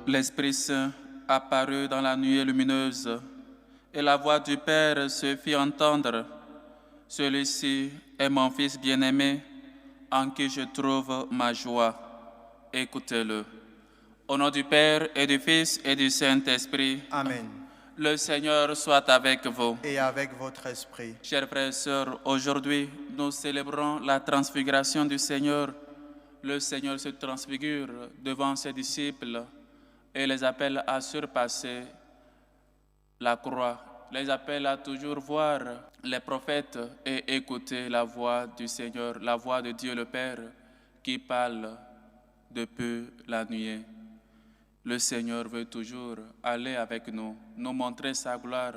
l'Esprit Saint apparut dans la nuée lumineuse, et la voix du Père se fit entendre. Celui-ci est mon Fils bien-aimé, en qui je trouve ma joie. Écoutez-le. Au nom du Père et du Fils et du Saint-Esprit. Amen. Le Seigneur soit avec vous. Et avec votre esprit. Chers frères et sœurs, aujourd'hui, nous célébrons la transfiguration du Seigneur. Le Seigneur se transfigure devant ses disciples et les appelle à surpasser la croix, les appelle à toujours voir les prophètes et écouter la voix du Seigneur, la voix de Dieu le Père qui parle depuis la nuée. Le Seigneur veut toujours aller avec nous, nous montrer sa gloire,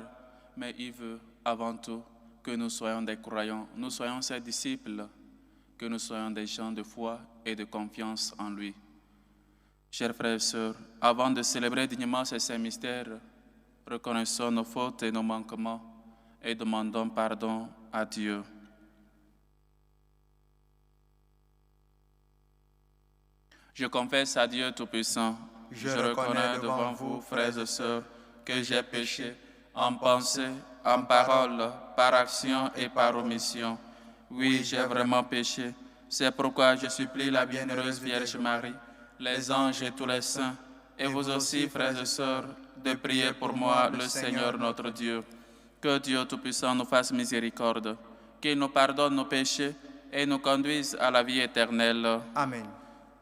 mais il veut avant tout que nous soyons des croyants, nous soyons ses disciples, que nous soyons des gens de foi et de confiance en lui. Chers frères et sœurs, avant de célébrer dignement ces saints mystères, reconnaissons nos fautes et nos manquements et demandons pardon à Dieu. Je confesse à Dieu Tout-Puissant, je reconnais devant vous, frères et sœurs, que j'ai péché en pensée, en parole, par action et par omission. Oui, j'ai vraiment péché. C'est pourquoi je supplie la bienheureuse Vierge Marie, les anges et tous les saints, et vous aussi, frères et sœurs, de prier pour moi, le Seigneur notre Dieu. Que Dieu Tout-Puissant nous fasse miséricorde, qu'il nous pardonne nos péchés et nous conduise à la vie éternelle. Amen.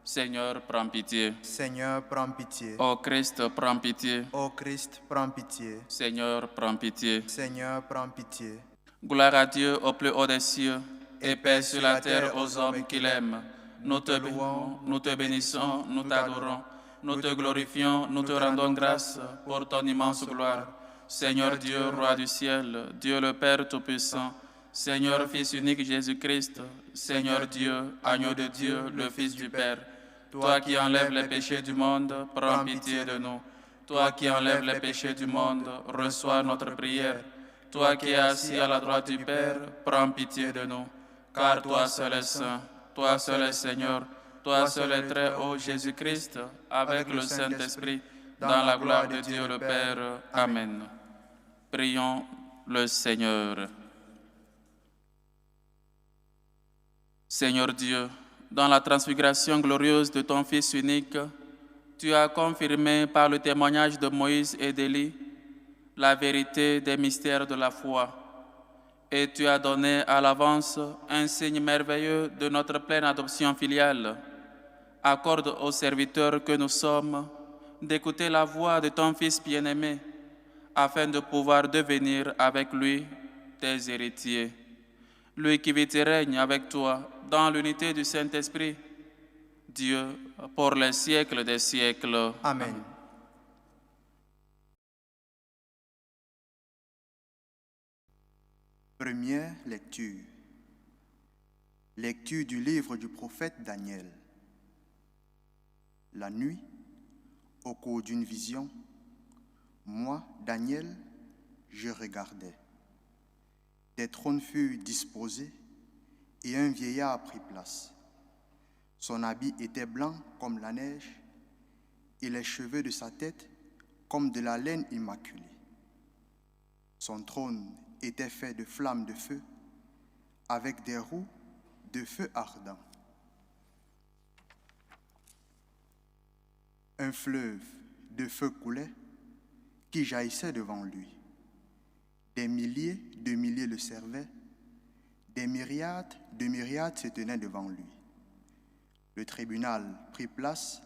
Seigneur, prends pitié. Seigneur, prends pitié. Ô Christ, prends pitié. Ô Christ, prends pitié. Seigneur, prends pitié. Seigneur, prends pitié. Gloire à Dieu au plus haut des cieux, et paix sur la terre aux hommes qu'il aime. Nous te louons, nous te bénissons, nous t'adorons, nous te glorifions, nous te rendons grâce pour ton immense gloire. Seigneur Dieu, Roi du ciel, Dieu le Père Tout-Puissant, Seigneur Fils unique Jésus-Christ, Seigneur Dieu, Agneau de Dieu, le Fils du Père, toi qui enlèves les péchés du monde, prends pitié de nous. Toi qui enlèves les péchés du monde, reçois notre prière. Toi qui es assis à la droite du Père, prends pitié de nous. Car toi seul est saint, toi seul est Seigneur, toi seul est très haut Jésus-Christ, avec le Saint-Esprit, dans la gloire de Dieu le Père. Amen. Prions le Seigneur. Seigneur Dieu, dans la transfiguration glorieuse de ton Fils unique, tu as confirmé par le témoignage de Moïse et d'Élie la vérité des mystères de la foi. Et tu as donné à l'avance un signe merveilleux de notre pleine adoption filiale. Accorde aux serviteurs que nous sommes d'écouter la voix de ton Fils bien-aimé, afin de pouvoir devenir avec lui tes héritiers. Lui qui vit et règne avec toi dans l'unité du Saint-Esprit, Dieu, pour les siècles des siècles. Amen. Première lecture. Lecture du livre du prophète Daniel. La nuit, au cours d'une vision, moi, Daniel, je regardais. Des trônes furent disposés et un vieillard prit place. Son habit était blanc comme la neige et les cheveux de sa tête comme de la laine immaculée. Son trône était fait de flammes de feu avec des roues de feu ardent. Un fleuve de feu coulait qui jaillissait devant lui. Des milliers de milliers le servaient, des myriades de myriades se tenaient devant lui. Le tribunal prit place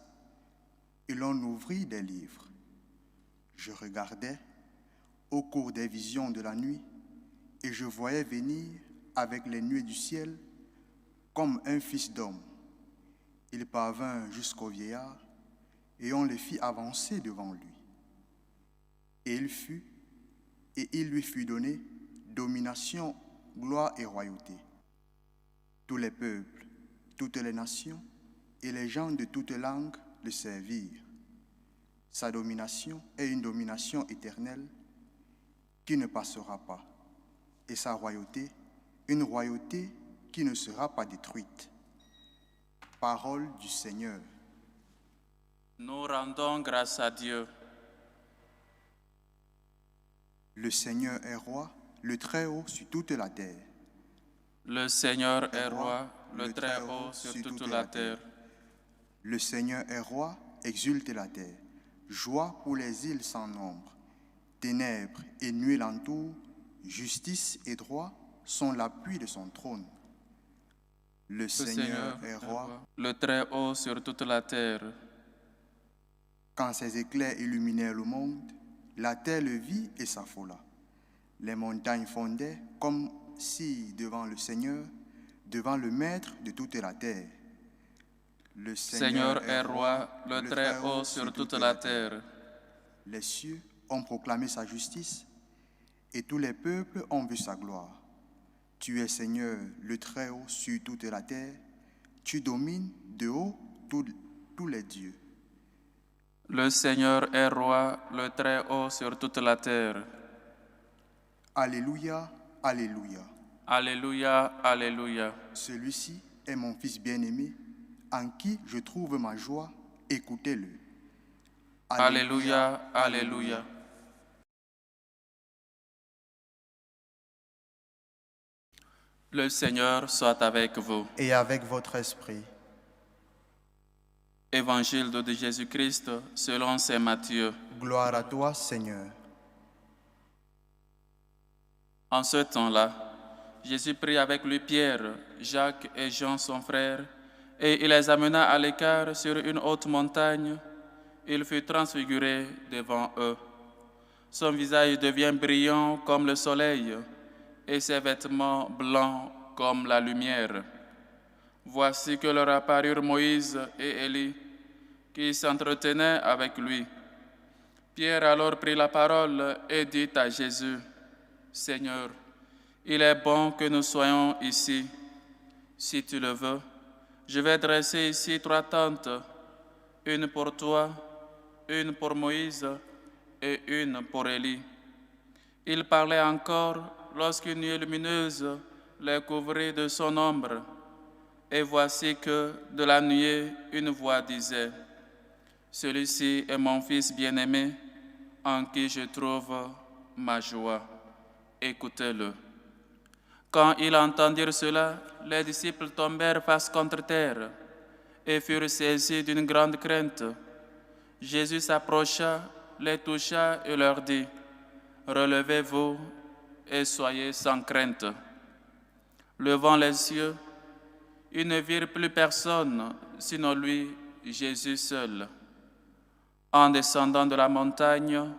et l'on ouvrit des livres. Je regardais au cours des visions de la nuit et je voyais venir avec les nuées du ciel comme un fils d'homme. Il parvint jusqu'au vieillard et on le fit avancer devant lui. Et il lui fut donné domination, gloire et royauté. Tous les peuples, toutes les nations et les gens de toutes langues le servirent. Sa domination est une domination éternelle qui ne passera pas, et sa royauté, une royauté qui ne sera pas détruite. Parole du Seigneur. Nous rendons grâce à Dieu. Le Seigneur est roi, le Très-Haut sur toute la terre. Le Seigneur est roi, le Très-Haut sur toute la terre. Le Seigneur est roi, exulte la terre. Joie pour les îles sans nombre. Ténèbres et nuit l'entourent, justice et droit sont l'appui de son trône. Le Seigneur est roi, le Très-Haut sur toute la terre. Quand ses éclairs illuminèrent le monde, la terre le vit et s'affola. Les montagnes fondaient comme si devant le Seigneur, devant le Maître de toute la terre. Le Seigneur est roi, le Très-Haut sur toute la terre. Les cieux ont proclamé sa justice et tous les peuples ont vu sa gloire. Tu es Seigneur, le Très-Haut sur toute la terre. Tu domines de haut tous les dieux. Le Seigneur est roi, le Très-Haut sur toute la terre. Alléluia, alléluia. Alléluia, alléluia. Celui-ci est mon Fils bien-aimé, en qui je trouve ma joie. Écoutez-le. Alléluia, alléluia. Le Seigneur soit avec vous. Et avec votre esprit. Évangile de Jésus-Christ selon saint Matthieu. Gloire à toi, Seigneur. En ce temps-là, Jésus prit avec lui Pierre, Jacques et Jean son frère, et il les amena à l'écart sur une haute montagne. Il fut transfiguré devant eux. Son visage devient brillant comme le soleil, et ses vêtements blancs comme la lumière. Voici que leur apparurent Moïse et Élie, qui s'entretenaient avec lui. Pierre alors prit la parole et dit à Jésus, « Seigneur, il est bon que nous soyons ici. Si tu le veux, je vais dresser ici 3 tentes, une pour toi, une pour Moïse et une pour Élie. » Il parlait encore lorsqu'une nuée lumineuse les couvrit de son ombre. Et voici que, de la nuée, une voix disait, « Celui-ci est mon Fils bien-aimé, en qui je trouve ma joie. Écoutez-le. » Quand ils entendirent cela, les disciples tombèrent face contre terre et furent saisis d'une grande crainte. Jésus s'approcha, les toucha et leur dit, « Relevez-vous et soyez sans crainte. » Levant les yeux, ils ne virent plus personne, sinon lui, Jésus seul. En descendant de la montagne,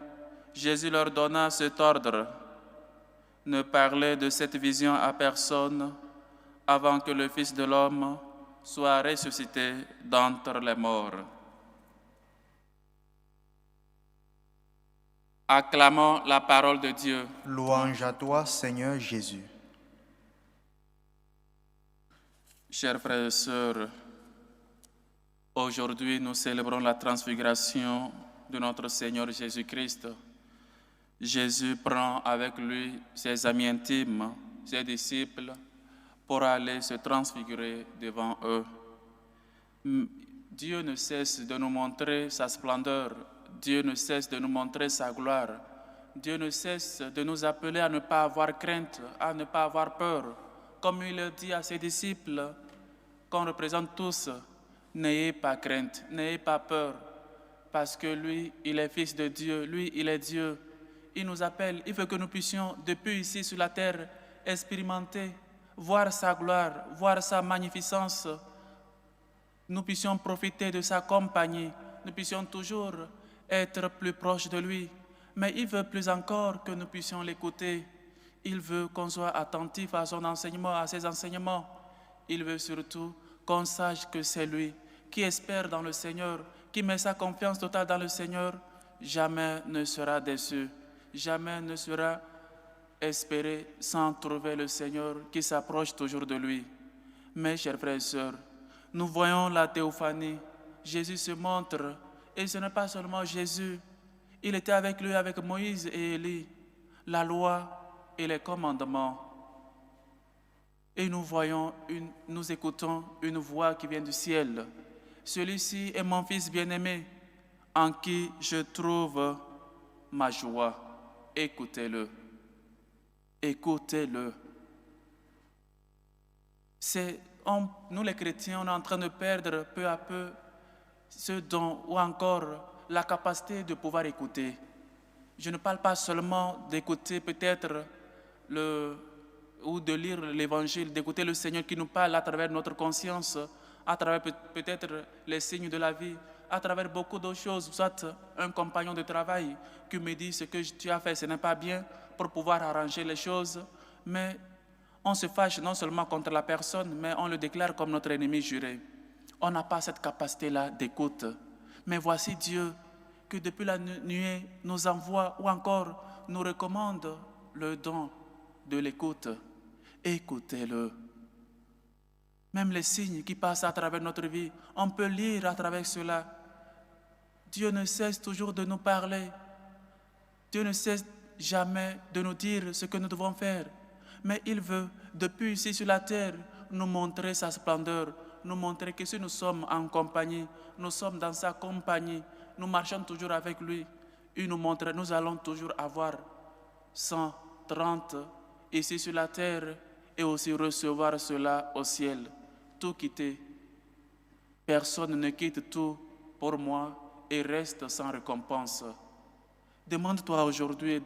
Jésus leur donna cet ordre, « Ne parlez de cette vision à personne avant que le Fils de l'homme soit ressuscité d'entre les morts. » Acclamons la parole de Dieu. Louange à toi, Seigneur Jésus. Chers frères et sœurs, aujourd'hui nous célébrons la transfiguration de notre Seigneur Jésus-Christ. Jésus prend avec lui ses amis intimes, ses disciples, pour aller se transfigurer devant eux. Dieu ne cesse de nous montrer sa splendeur, Dieu ne cesse de nous montrer sa gloire, Dieu ne cesse de nous appeler à ne pas avoir crainte, à ne pas avoir peur. Comme il le dit à ses disciples, qu'on représente tous, n'ayez pas crainte, n'ayez pas peur, parce que lui, il est Fils de Dieu, lui, il est Dieu. Il nous appelle, il veut que nous puissions, depuis ici sur la terre, expérimenter, voir sa gloire, voir sa magnificence. Nous puissions profiter de sa compagnie, nous puissions toujours être plus proches de lui. Mais il veut plus encore que nous puissions l'écouter. Il veut qu'on soit attentif à son enseignement, à ses enseignements. Il veut surtout qu'on sache que c'est lui qui espère dans le Seigneur, qui met sa confiance totale dans le Seigneur, jamais ne sera déçu, jamais ne sera espéré sans trouver le Seigneur qui s'approche toujours de lui. Mes chers frères et sœurs, nous voyons la théophanie. Jésus se montre, et ce n'est pas seulement Jésus. Il était avec lui, avec Moïse et Élie, la loi et les commandements. Et nous écoutons une voix qui vient du ciel. Celui-ci est mon Fils bien-aimé, en qui je trouve ma joie. Écoutez-le. Écoutez-le. Nous les chrétiens, on est en train de perdre peu à peu ce don ou encore la capacité de pouvoir écouter. Je ne parle pas seulement d'écouter peut-être ou de lire l'évangile, d'écouter le Seigneur qui nous parle à travers notre conscience, à travers peut-être les signes de la vie, à travers beaucoup d'autres choses, soit un compagnon de travail qui me dit ce que tu as fait, ce n'est pas bien, pour pouvoir arranger les choses, mais on se fâche non seulement contre la personne, mais on le déclare comme notre ennemi juré. On n'a pas cette capacité-là d'écoute. Mais voici Dieu que depuis la nuée nous envoie ou encore nous recommande le don de l'écoute. Écoutez-le. Même les signes qui passent à travers notre vie, on peut lire à travers cela. Dieu ne cesse toujours de nous parler. Dieu ne cesse jamais de nous dire ce que nous devons faire. Mais il veut, depuis ici sur la terre, nous montrer sa splendeur, nous montrer que si nous sommes en compagnie, nous sommes dans sa compagnie, nous marchons toujours avec lui. Il nous montre, nous allons toujours avoir 130 ici sur la terre et aussi recevoir cela au ciel. Tout quitter. Personne ne quitte tout pour moi et reste sans récompense. Demande-toi aujourd'hui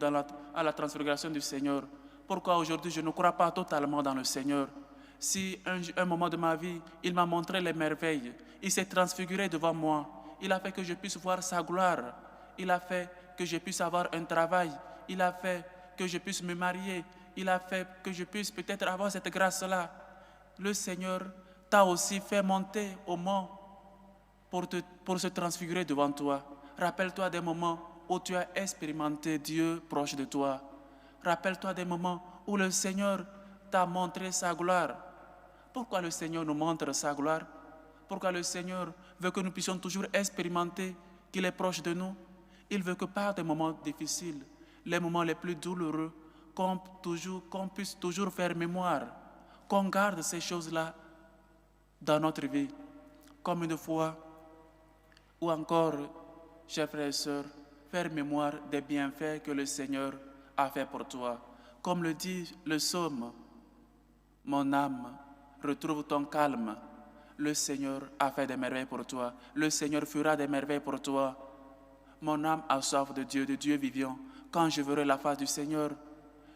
à la transfiguration du Seigneur, pourquoi aujourd'hui je ne crois pas totalement dans le Seigneur. Si un moment de ma vie, il m'a montré les merveilles, il s'est transfiguré devant moi, il a fait que je puisse voir sa gloire, il a fait que je puisse avoir un travail, il a fait que je puisse me marier, il a fait que je puisse peut-être avoir cette grâce-là. Le Seigneur t'a aussi fait monter au mont pour se transfigurer devant toi. Rappelle-toi des moments où tu as expérimenté Dieu proche de toi. Rappelle-toi des moments où le Seigneur t'a montré sa gloire. Pourquoi le Seigneur nous montre sa gloire? Pourquoi le Seigneur veut que nous puissions toujours expérimenter qu'il est proche de nous? Il veut que par des moments difficiles, les moments les plus douloureux, qu'on puisse toujours faire mémoire, qu'on garde ces choses-là dans notre vie. Comme une fois, ou encore, chers frères et sœurs, faire mémoire des bienfaits que le Seigneur a fait pour toi. Comme le dit le psaume, mon âme, retrouve ton calme. Le Seigneur a fait des merveilles pour toi. Le Seigneur fera des merveilles pour toi. Mon âme a soif de Dieu vivant. Quand je verrai la face du Seigneur,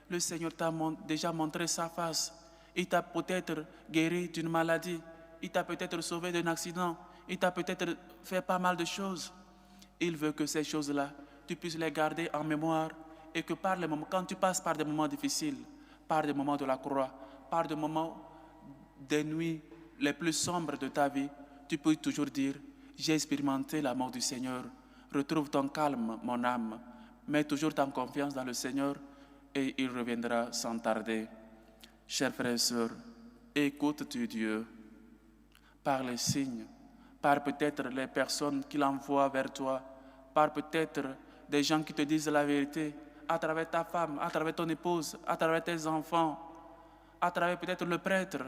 le Seigneur t'a déjà montré sa face. Il t'a peut-être guéri d'une maladie. Il t'a peut-être sauvé d'un accident. Il t'a peut-être fait pas mal de choses. Il veut que ces choses-là, tu puisses les garder en mémoire et que par les moments, quand tu passes par des moments difficiles, par des moments de la croix, par des moments des nuits les plus sombres de ta vie, tu peux toujours dire, j'ai expérimenté l'amour du Seigneur. Retrouve ton calme, mon âme. Mets toujours ta confiance dans le Seigneur et il reviendra sans tarder. Chers frères et sœurs, écoute-tu Dieu par les signes, par peut-être les personnes qu'il envoie vers toi, par peut-être des gens qui te disent la vérité, à travers ta femme, à travers ton épouse, à travers tes enfants, à travers peut-être le prêtre,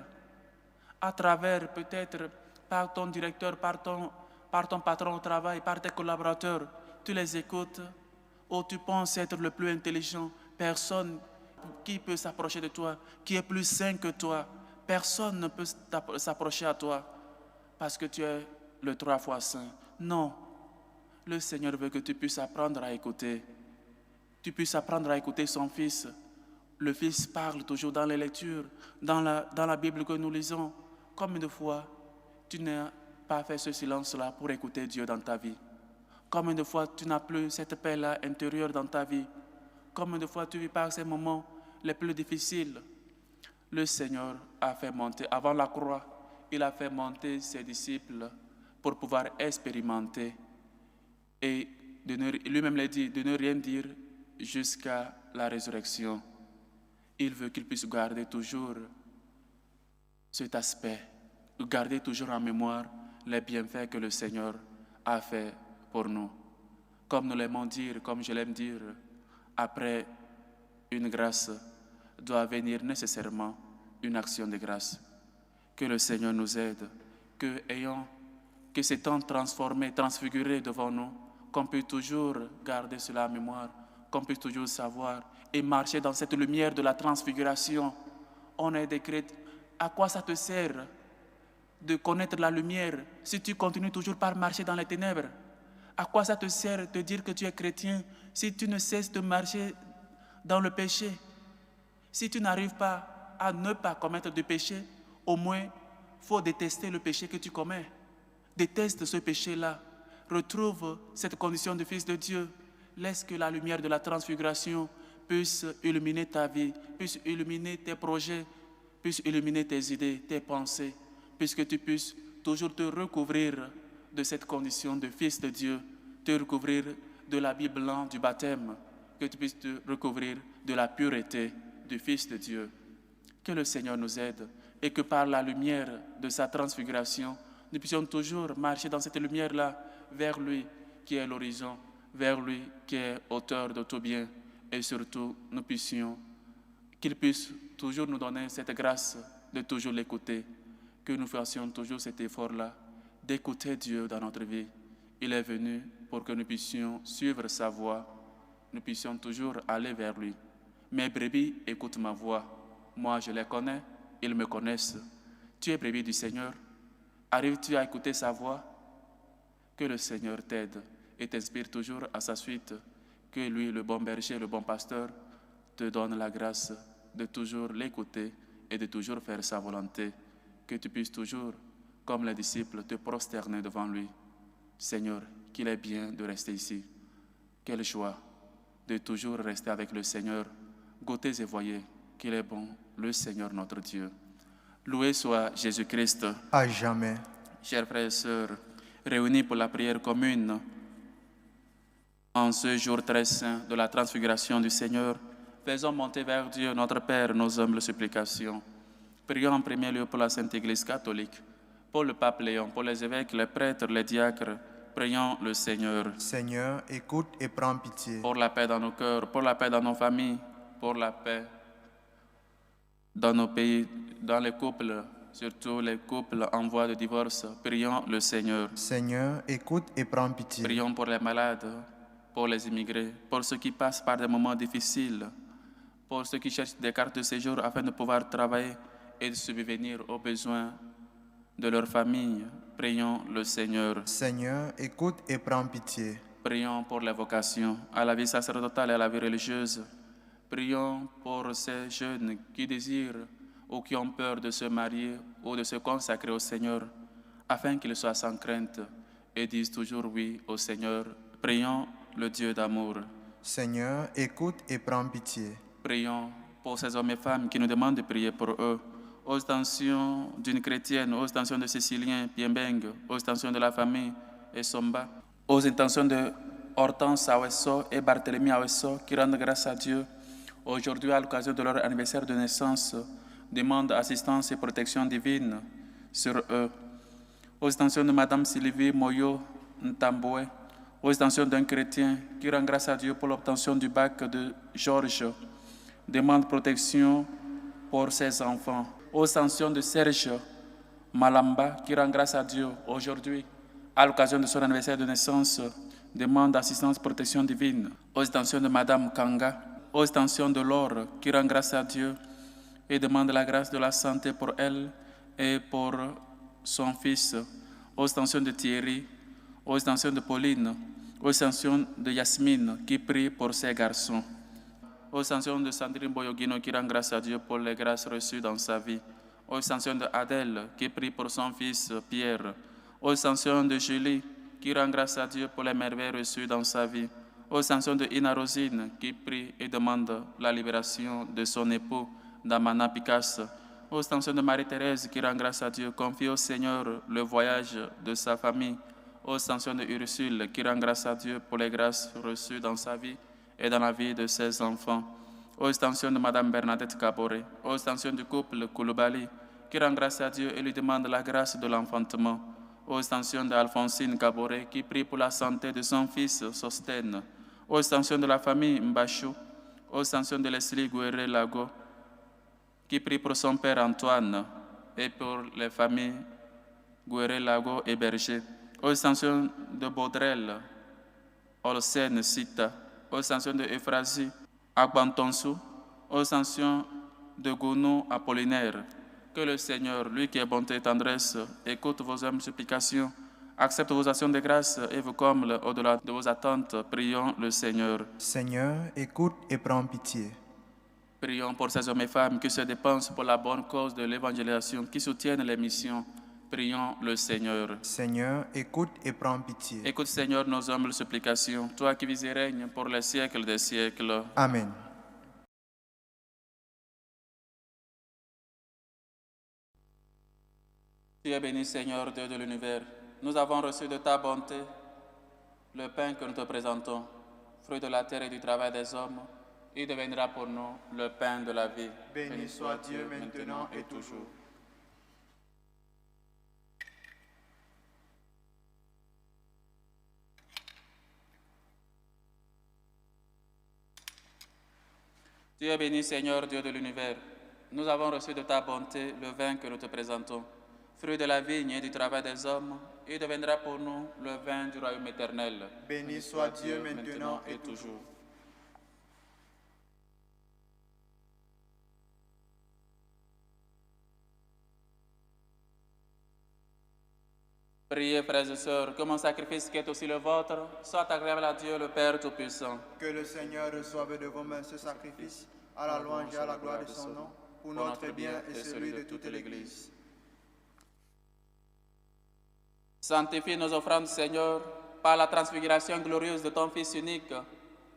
à travers peut-être par ton directeur, par ton patron au travail, par tes collaborateurs. Tu les écoutes ou tu penses être le plus intelligent. Personne qui peut s'approcher de toi, qui est plus saint que toi. Personne ne peut s'approcher à toi parce que tu es le 3 fois saint. Non, le Seigneur veut que tu puisses apprendre à écouter. Tu puisses apprendre à écouter son Fils. Le Fils parle toujours dans les lectures, dans la Bible que nous lisons. Combien de fois tu n'as pas fait ce silence-là pour écouter Dieu dans ta vie? Combien de fois tu n'as plus cette paix-là intérieure dans ta vie? Combien de fois tu vis par ces moments les plus difficiles? Le Seigneur a fait monter, avant la croix, il a fait monter ses disciples pour pouvoir expérimenter. Et lui-même l'a dit, de ne rien dire jusqu'à la résurrection. Il veut qu'ils puissent garder toujours cet aspect, garder toujours en mémoire les bienfaits que le Seigneur a fait pour nous. Comme nous l'aimons dire, comme je l'aime dire, après une grâce doit venir nécessairement une action de grâce. Que le Seigneur nous aide, que ces temps transformés, transfigurés devant nous, qu'on puisse toujours garder cela en mémoire, qu'on puisse toujours savoir et marcher dans cette lumière de la transfiguration. On est des chrétiens. À quoi ça te sert de connaître la lumière si tu continues toujours par marcher dans les ténèbres? À quoi ça te sert de dire que tu es chrétien si tu ne cesses de marcher dans le péché? Si tu n'arrives pas à ne pas commettre de péché, au moins, il faut détester le péché que tu commets. Déteste ce péché-là. Retrouve cette condition de fils de Dieu. Laisse que la lumière de la transfiguration puisse illuminer ta vie, puisse illuminer tes projets, puisse illuminer tes idées, tes pensées, puisque tu puisses toujours te recouvrir de cette condition de fils de Dieu, te recouvrir de l'habit blanc du baptême, que tu puisses te recouvrir de la pureté du Fils de Dieu. Que le Seigneur nous aide et que par la lumière de sa transfiguration, nous puissions toujours marcher dans cette lumière-là vers lui qui est l'horizon, vers lui qui est auteur de tout bien, et surtout nous puissions, qu'il puisse toujours nous donner cette grâce de toujours l'écouter, que nous fassions toujours cet effort-là d'écouter Dieu dans notre vie. Il est venu pour que nous puissions suivre sa voie, nous puissions toujours aller vers lui. Mes brebis écoutent ma voix, moi je les connais, ils me connaissent. Tu es brebis du Seigneur, arrives-tu à écouter sa voix? Que le Seigneur t'aide et t'inspire toujours à sa suite, que lui, le bon berger, le bon pasteur, te donne la grâce de toujours l'écouter et de toujours faire sa volonté, que tu puisses toujours, comme les disciples, te prosterner devant lui. Seigneur, qu'il est bien de rester ici. Quelle joie de toujours rester avec le Seigneur. Goûtez et voyez qu'il est bon, le Seigneur notre Dieu. Loué soit Jésus-Christ. À jamais. Chers frères et sœurs, réunis pour la prière commune, en ce jour très saint de la transfiguration du Seigneur, faisons monter vers Dieu notre Père nos humbles supplications. Prions en premier lieu pour la Sainte Église catholique, pour le pape Léon, pour les évêques, les prêtres, les diacres. Prions le Seigneur. Seigneur, écoute et prends pitié. Pour la paix dans nos cœurs, pour la paix dans nos familles, pour la paix dans nos pays, dans les couples, surtout les couples en voie de divorce. Prions le Seigneur. Seigneur, écoute et prends pitié. Prions pour les malades, pour les immigrés, pour ceux qui passent par des moments difficiles, pour ceux qui cherchent des cartes de séjour afin de pouvoir travailler et de subvenir aux besoins de leur famille. Prions le Seigneur. Seigneur, écoute et prends pitié. Prions pour les vocations à la vie sacerdotale et à la vie religieuse. Prions pour ces jeunes qui désirent ou qui ont peur de se marier ou de se consacrer au Seigneur, afin qu'ils soient sans crainte et disent toujours oui au Seigneur. Prions le Dieu d'amour. Seigneur, écoute et prends pitié. Prions pour ces hommes et femmes qui nous demandent de prier pour eux. Aux intentions d'une chrétienne, aux intentions de Cécilien, Piembeng, aux intentions de la famille Essomba, aux intentions de Hortense Awesso et Barthélemy Awesso qui rendent grâce à Dieu. Aujourd'hui, à l'occasion de leur anniversaire de naissance, demandent assistance et protection divine sur eux. Aux intentions de Madame Sylvie Moyo Ntamboué, aux intentions d'un chrétien qui rend grâce à Dieu pour l'obtention du bac de Georges, demande protection pour ses enfants. Aux intentions de Serge Malamba qui rend grâce à Dieu aujourd'hui, à l'occasion de son anniversaire de naissance, demande assistance, protection divine. Aux intentions de Madame Kanga, aux intentions de Laure qui rend grâce à Dieu et demande la grâce de la santé pour elle et pour son fils. Aux intentions de Thierry, aux intentions de Pauline, aux intentions de Yasmine qui prie pour ses garçons. Aux intentions de Sandrine Boyogino qui rend grâce à Dieu pour les grâces reçues dans sa vie. Aux intentions de Adèle qui prie pour son fils Pierre. Aux intentions de Julie qui rend grâce à Dieu pour les merveilles reçues dans sa vie. Aux intentions de Ina Rosine qui prie et demande la libération de son époux Damana Picasso. Aux intentions de Marie-Thérèse qui rend grâce à Dieu, confie au Seigneur le voyage de sa famille. Aux intentions de Ursule qui rend grâce à Dieu pour les grâces reçues dans sa vie et dans la vie de ses enfants. Aux intentions de Madame Bernadette Caboret, aux intentions du couple Koulibaly, qui rend grâce à Dieu et lui demande la grâce de l'enfantement. Aux intentions d'Alphonsine Caboret, qui prie pour la santé de son fils Sostène. Aux intentions de la famille Mbachou, aux intentions de Leslie Guéré Lago, qui prie pour son père Antoine et pour les familles Guéré Lago et Berger. Aux intentions de Baudrel, Olsen Sita, aux Ascensions de Euphrasie, Agbantonsu, aux Ascensions de Gounou Apollinaire. Que le Seigneur, lui qui est bonté et tendresse, écoute vos humbles supplications, accepte vos actions de grâce et vous comble au-delà de vos attentes. Prions le Seigneur. Seigneur, écoute et prends pitié. Prions pour ces hommes et femmes qui se dépensent pour la bonne cause de l'évangélisation, qui soutiennent les missions. Prions le Seigneur. Seigneur, écoute et prends pitié. Écoute, Seigneur, nos humbles supplications, toi qui vis et règnes pour les siècles des siècles. Amen. Tu es béni, Seigneur, Dieu de l'univers. Nous avons reçu de ta bonté le pain que nous te présentons, fruit de la terre et du travail des hommes. Il deviendra pour nous le pain de la vie. Béni soit Dieu maintenant et toujours. Tu es béni, Seigneur, Dieu de l'univers. Nous avons reçu de ta bonté le vin que nous te présentons, fruit de la vigne et du travail des hommes. Il deviendra pour nous le vin du royaume éternel. Béni soit Dieu maintenant et toujours. Priez, frères et sœurs, que mon sacrifice qui est aussi le vôtre soit agréable à Dieu le Père Tout-Puissant. Que le Seigneur reçoive de vos mains ce sacrifice, à la louange et à la gloire de son nom, pour notre bien et celui de toute l'Église. Sanctifie nos offrandes, Seigneur, par la transfiguration glorieuse de ton Fils unique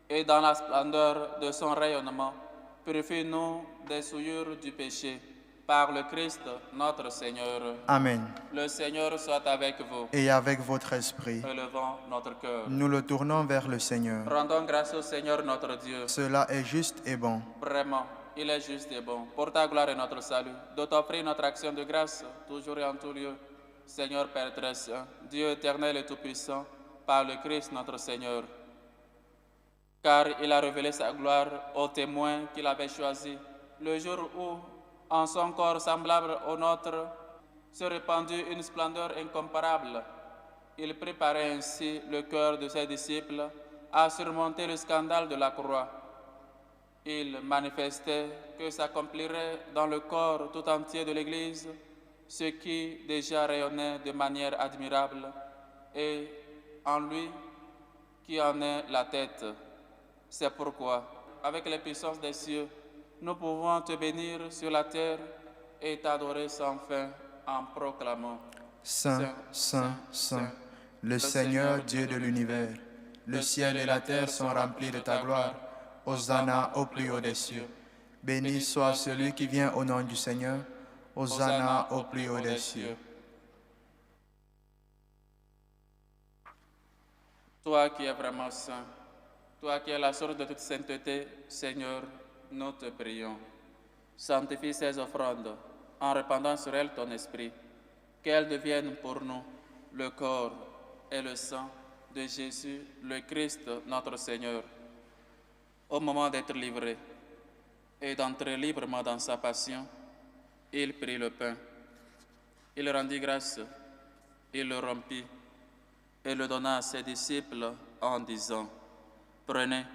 et dans la splendeur de son rayonnement. Purifie-nous des souillures du péché. Par le Christ, notre Seigneur. Amen. Le Seigneur soit avec vous. Et avec votre esprit, Élevons notre cœur. nous le tournons vers le Seigneur. Rendons grâce au Seigneur notre Dieu. Cela est juste et bon. Vraiment, il est juste et bon, pour ta gloire et notre salut, de t'offrir notre action de grâce, toujours et en tout lieu. Seigneur Père très saint, Dieu éternel et tout-puissant, par le Christ notre Seigneur. Car il a révélé sa gloire aux témoins qu'il avait choisis, le jour où, en son corps semblable au nôtre, se répandit une splendeur incomparable. Il préparait ainsi le cœur de ses disciples à surmonter le scandale de la croix. Il manifestait que s'accomplirait dans le corps tout entier de l'Église ce qui déjà rayonnait de manière admirable, et en lui qui en est la tête. C'est pourquoi, avec les puissances des cieux, nous pouvons te bénir sur la terre et t'adorer sans fin en proclamant: Saint, Saint, Saint, le Seigneur Dieu de l'univers. Le ciel et la terre sont remplis de ta gloire. Hosanna au plus haut des cieux. Béni soit celui qui vient au nom du Seigneur. Hosanna au plus haut des cieux. Toi qui es vraiment saint, toi qui es la source de toute sainteté, Seigneur, nous te prions. Sanctifie ces offrandes en répandant sur elles ton esprit, qu'elles deviennent pour nous le corps et le sang de Jésus, le Christ, notre Seigneur. Au moment d'être livré et d'entrer librement dans sa passion, il prit le pain, il rendit grâce, il le rompit et le donna à ses disciples en disant: Prenez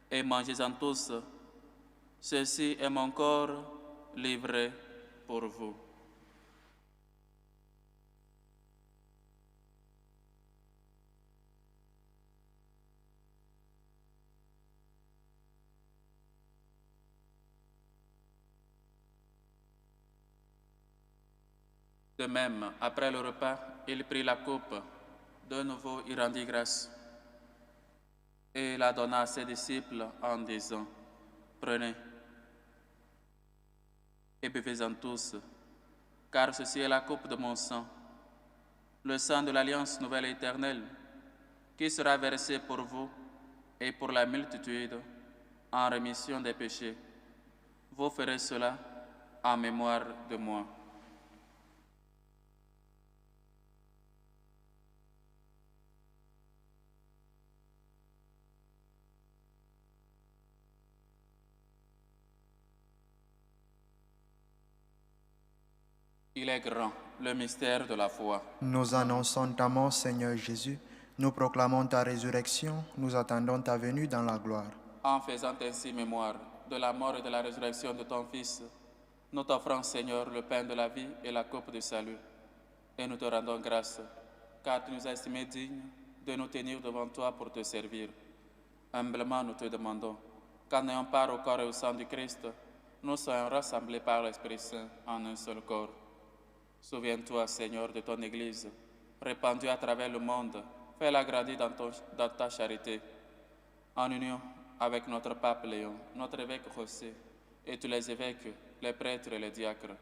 et mangez-en tous, ceci est mon corps livré pour vous. De même, après le repas, il prit la coupe. De nouveau, il rendit grâce et la donna à ses disciples en disant: Prenez et buvez-en tous, car ceci est la coupe de mon sang, le sang de l'alliance nouvelle et éternelle, qui sera versé pour vous et pour la multitude en rémission des péchés. Vous ferez cela en mémoire de moi. Il est grand, le mystère de la foi. Nous annonçons ta mort, Seigneur Jésus. Nous proclamons ta résurrection, nous attendons ta venue dans la gloire. En faisant ainsi mémoire de la mort et de la résurrection de ton Fils, nous t'offrons, Seigneur, le pain de la vie et la coupe du salut. Et nous te rendons grâce, car tu nous as estimés dignes de nous tenir devant toi pour te servir. Humblement, nous te demandons, qu'en ayant part au corps et au sang du Christ, nous soyons rassemblés par l'Esprit Saint en un seul corps. Souviens-toi, Seigneur, de ton Église, répandue à travers le monde, fais-la grandir dans ta charité. En union avec notre pape Léon, notre évêque José, et tous les évêques, les prêtres et les diacres.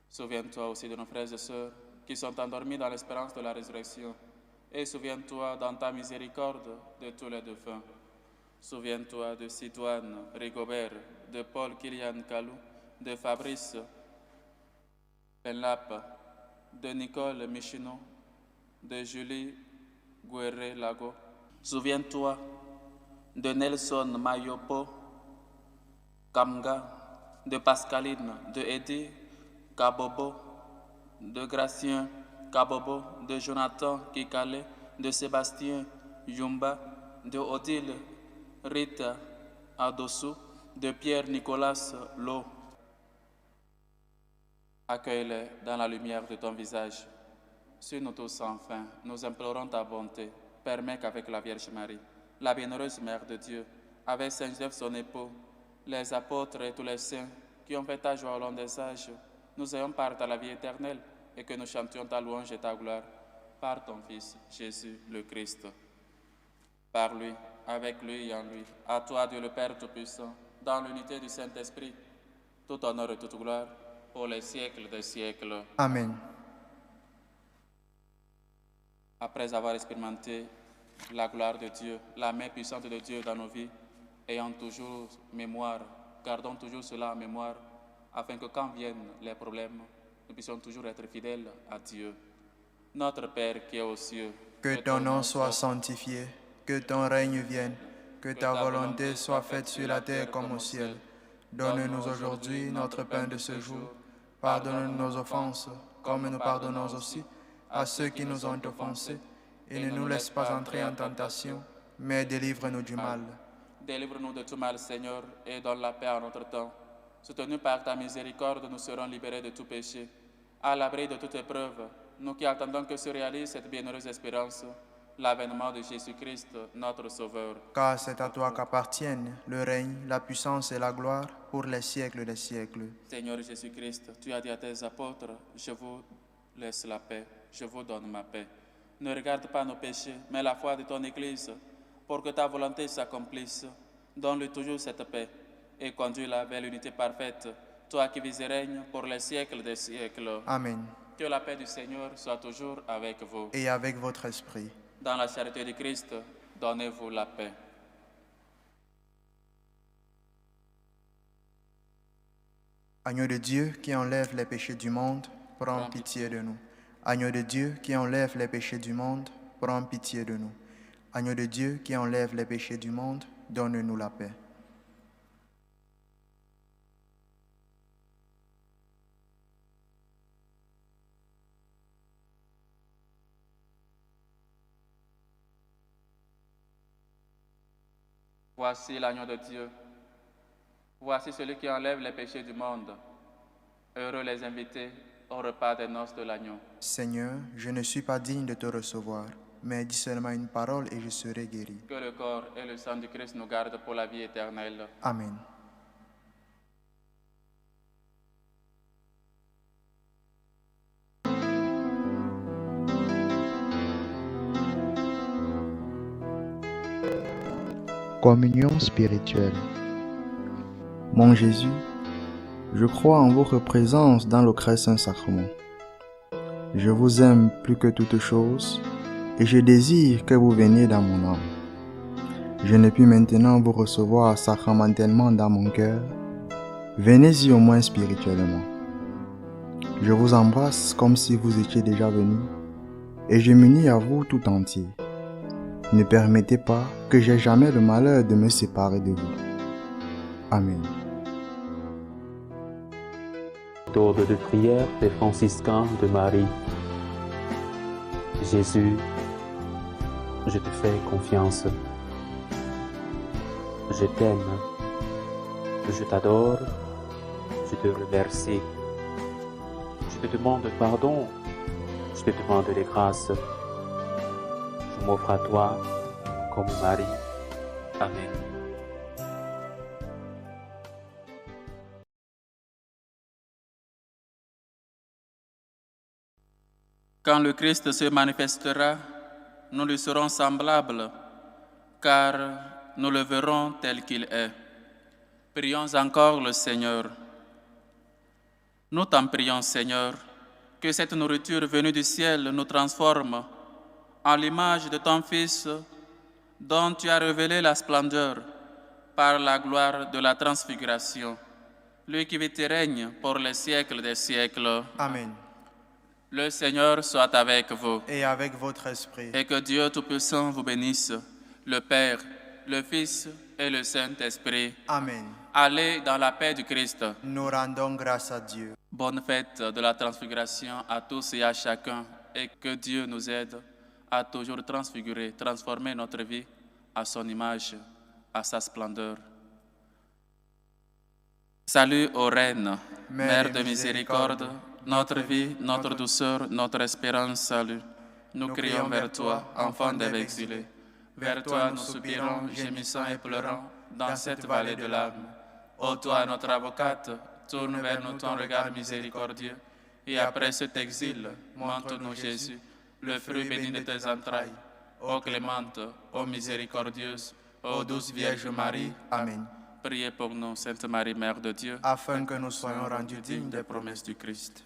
Souviens-toi aussi de nos frères et sœurs qui sont endormis dans l'espérance de la résurrection, et souviens-toi dans ta miséricorde de tous les défunts. Souviens-toi de Sidoine, Rigobert, de Paul Kylian Kalou, de Fabrice Penlap, de Nicole Michino, de Julie Guerre Lago. Souviens-toi de Nelson Mayopo Kamga, de Pascaline, de Eddie Kabobo, de Gracien Kabobo, de Jonathan Kikale, de Sébastien Yumba, de Odile Rita Adosu, de Pierre-Nicolas Lo. Accueille-les dans la lumière de ton visage. Sur nous tous enfin, nous implorons ta bonté. Permets qu'avec la Vierge Marie, la bienheureuse Mère de Dieu, avec Saint Joseph son époux, les apôtres et tous les saints qui ont fait ta joie au long des âges, nous ayons part à la vie éternelle et que nous chantions ta louange et ta gloire par ton Fils, Jésus le Christ. Par lui, avec lui et en lui, à toi Dieu le Père Tout-Puissant, dans l'unité du Saint-Esprit, tout honneur et toute gloire, pour les siècles des siècles. Amen. Après avoir expérimenté la gloire de Dieu, la main puissante de Dieu dans nos vies, ayant toujours mémoire, gardons toujours cela en mémoire, afin que quand viennent les problèmes, nous puissions toujours être fidèles à Dieu. Notre Père qui est aux cieux, que ton nom soit sanctifié, que ton règne vienne, que ta volonté soit faite sur la terre comme au ciel. Donne-nous aujourd'hui notre pain de ce jour. Pardonne-nous nos offenses, comme nous pardonnons aussi à ceux qui nous ont offensés, et ne nous laisse pas entrer en tentation, mais délivre-nous du mal. Délivre-nous de tout mal, Seigneur, et donne la paix à notre temps. Soutenus par ta miséricorde, nous serons libérés de tout péché. À l'abri de toute épreuve, nous qui attendons que se réalise cette bienheureuse espérance, l'avènement de Jésus-Christ, notre Sauveur. Car c'est à toi qu'appartiennent le règne, la puissance et la gloire pour les siècles des siècles. Seigneur Jésus-Christ, tu as dit à tes apôtres, je vous laisse la paix, je vous donne ma paix. Ne regarde pas nos péchés, mais la foi de ton Église, pour que ta volonté s'accomplisse. Donne-lui toujours cette paix et conduis-la vers l'unité parfaite, toi qui vis et règnes pour les siècles des siècles. Amen. Que la paix du Seigneur soit toujours avec vous. Et avec votre esprit. Dans la charité du Christ, donnez-vous la paix. Agneau de Dieu qui enlève les péchés du monde, prends pitié de nous. Agneau de Dieu qui enlève les péchés du monde, prends pitié de nous. Agneau de Dieu qui enlève les péchés du monde, donne-nous la paix. Voici l'agneau de Dieu. Voici celui qui enlève les péchés du monde. Heureux les invités au repas des noces de l'agneau. Seigneur, je ne suis pas digne de te recevoir, mais dis seulement une parole et je serai guéri. Que le corps et le sang du Christ nous gardent pour la vie éternelle. Amen. Communion spirituelle. Mon Jésus, je crois en votre présence dans le très saint sacrement. Je vous aime plus que toute chose et je désire que vous veniez dans mon âme. Je ne puis maintenant vous recevoir sacramentellement dans mon cœur. Venez-y au moins spirituellement. Je vous embrasse comme si vous étiez déjà venu et je m'unis à vous tout entier. Ne permettez pas que j'aie jamais le malheur de me séparer de vous. Amen. Méthode de prière des franciscains de Marie. Jésus, je te fais confiance. Je t'aime, je t'adore, je te remercie. Je te demande pardon, je te demande des grâces. Je m'offre à toi comme mari. Amen. Quand le Christ se manifestera, nous lui serons semblables, car nous le verrons tel qu'il est. Prions encore le Seigneur. Nous t'en prions, Seigneur, que cette nourriture venue du ciel nous transforme en l'image de ton Fils, dont tu as révélé la splendeur par la gloire de la transfiguration, lui qui vit et règne pour les siècles des siècles. Amen. Le Seigneur soit avec vous. Et avec votre esprit. Et que Dieu Tout-Puissant vous bénisse, le Père, le Fils et le Saint-Esprit. Amen. Allez dans la paix du Christ. Nous rendons grâce à Dieu. Bonne fête de la transfiguration à tous et à chacun, et que Dieu nous aide à toujours transfigurer, transformer notre vie à son image, à sa splendeur. Salut aux reines, Mère de miséricorde, notre vie, notre douceur, notre espérance, salut. Nous crions vers toi, enfant des exilés. Vers toi nous soupirons, gémissant et pleurant, dans cette vallée de larmes. Ô toi, notre avocate, tourne vers nous ton regard miséricordieux, et après cet exil, montre-nous Jésus, le fruit béni de tes entrailles. Ô clémente, ô miséricordieuse, ô douce Vierge Marie. Amen. Priez pour nous, Sainte Marie, Mère de Dieu, Afin que nous soyons rendus dignes des promesses du Christ.